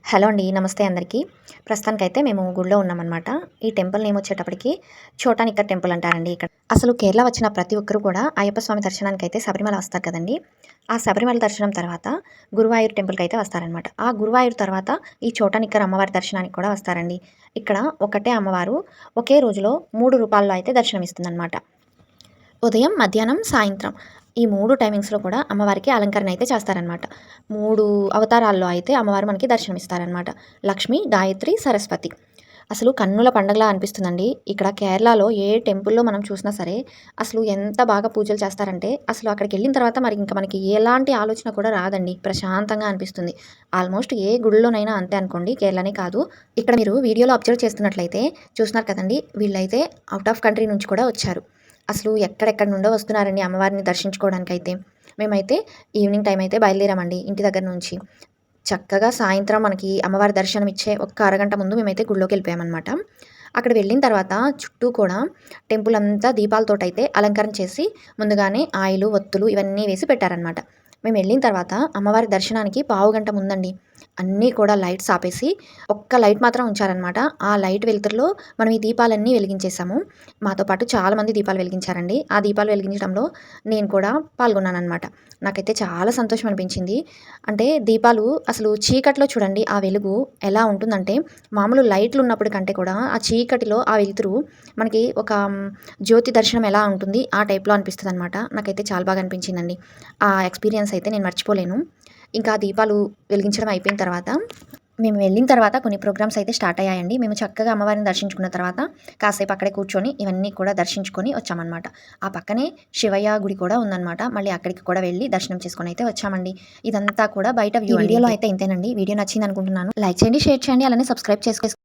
Hello అండి. నమస్తే అందరికీ. ప్రస్తుతానికైతే మేము గుడిలో ఉన్నామనమాట. ఈ టెంపుల్ నేమ్ వచ్చేటప్పటికి చోటానిక్కర్ టెంపుల్ అంటారండి ఇక్కడ. అసలు కేరళ వచ్చిన ప్రతి ఒక్కరు కూడా అయ్యప్ప స్వామి దర్శనానికైతే శబరిమల వస్తారు కదండీ! ఆ శబరిమల దర్శనం తర్వాత గురువాయూర్ టెంపుల్‌కైతే వస్తారనమాట. ఆ గురువాయూర్ తర్వాత ఈ చోటానిక్కర్ అమ్మవారి దర్శనానికి కూడా వస్తారండి. ఇక్కడ ఒకటే అమ్మవారు ఒకే రోజులో 3 రూపాల్లో అయితే దర్శనమిస్తుందనమాట. ఉదయం, మధ్యాహ్నం, సాయంత్రం ఈ 3 టైమింగ్స్‌లో కూడా అమ్మవారికి అలంకరణ అయితే చేస్తారనమాట. 3 అవతారాల్లో అయితే అమ్మవారు మనకి దర్శనమిస్తారనమాట. లక్ష్మి, గాయత్రి, సరస్వతి. అసలు కన్నుల పండగలా అనిపిస్తుందండి. ఇక్కడ కేరళలో ఏ టెంపుల్‌లో మనం చూసినా సరే, అసలు ఎంత బాగా పూజలు చేస్తారంటే, అసలు అక్కడికెళ్ళిన తర్వాత మరి ఇంక మనకి ఎలాంటి ఆలోచన కూడా రాదండి. ప్రశాంతంగా అనిపిస్తుంది. ఆల్మోస్ట్ ఏ గుడిలోనైనా అంతే అనుకోండి. కేరళనే కాదు. ఇక్కడ మీరు వీడియోలో అబ్జర్వ్ చేస్తున్నట్లయితే చూస్తున్నారు కదండీ! వీళ్ళైతే ఔట్ ఆఫ్ కంట్రీ నుంచి కూడా వచ్చారు. అసలు ఎక్కడెక్కడి నుండో వస్తున్నారండి అమ్మవారిని దర్శించుకోవడానికైతే. మేమైతే ఈవినింగ్ టైం అయితే బయలుదేరామండి ఇంటి దగ్గర నుంచి. చక్కగా సాయంత్రం మనకి అమ్మవారి దర్శనం ఇచ్చే ఒక్క అరగంట ముందు మేమైతే గుడిలోకెళ్ళిపోయామనమాట. అక్కడ వెళ్ళిన తర్వాత చుట్టూ కూడా టెంపుల్ అంతా దీపాలతోటైతే అలంకరణ చేసి ముందుగానే ఆయిలు, ఒత్తులు ఇవన్నీ వేసి పెట్టారనమాట. మేము వెళ్ళిన తర్వాత అమ్మవారి దర్శనానికి పావుగంట ముందండి అన్నీ కూడా లైట్స్ ఆపేసి ఒక్క లైట్ మాత్రం ఉంచారనమాట. ఆ లైట్ వెలుతురులో మనం ఈ దీపాలన్నీ వెలిగించేసాము. మాతో పాటు చాలామంది దీపాలు వెలిగించారండి. ఆ దీపాలు వెలిగించడంలో నేను కూడా పాల్గొన్నాననమాట. నాకైతే చాలా సంతోషం అనిపించింది. అంటే దీపాలు అసలు చీకట్లో చూడండి ఆ వెలుగు ఎలా ఉంటుందంటే మామూలు లైట్లు ఉన్నప్పుడు కంటే కూడా ఆ చీకటిలో ఆ వెలుతురు మనకి ఒక జ్యోతి దర్శనం ఎలా ఉంటుంది ఆ టైప్‌లో అనిపిస్తదనమాట. నాకైతే చాలా బాగా అనిపించిందండి. ఆ ఎక్స్‌పీరియన్స్ అయితే నేను మర్చిపోలేను. ఇంకా దీపాలు వెలిగించడం అయిపోయిన తర్వాత మేము వెళ్ళిన తర్వాత కొన్ని ప్రోగ్రామ్స్ అయితే స్టార్ట్ అయ్యాయండి. మేము చక్కగా అమ్మవారిని దర్శించుకున్న తర్వాత కాసేపు అక్కడే కూర్చొని ఇవన్నీ కూడా దర్శించుకొని వచ్చామనమాట. ఆ పక్కనే శివయ్య గుడి కూడా ఉందనమాట. మళ్ళీ అక్కడికి కూడా వెళ్ళి దర్శనం చేసుకొని అయితే వచ్చామండి. ఇదంతా కూడా బయట వ్యూ. ఈ వీడియోలో అయితే ఇంతేనండి. వీడియో నచ్చింది అనుకుంటున్నాను. లైక్ చేయండి, షేర్ చేయండి, అలానే సబ్స్క్రైబ్ చేసుకోండి.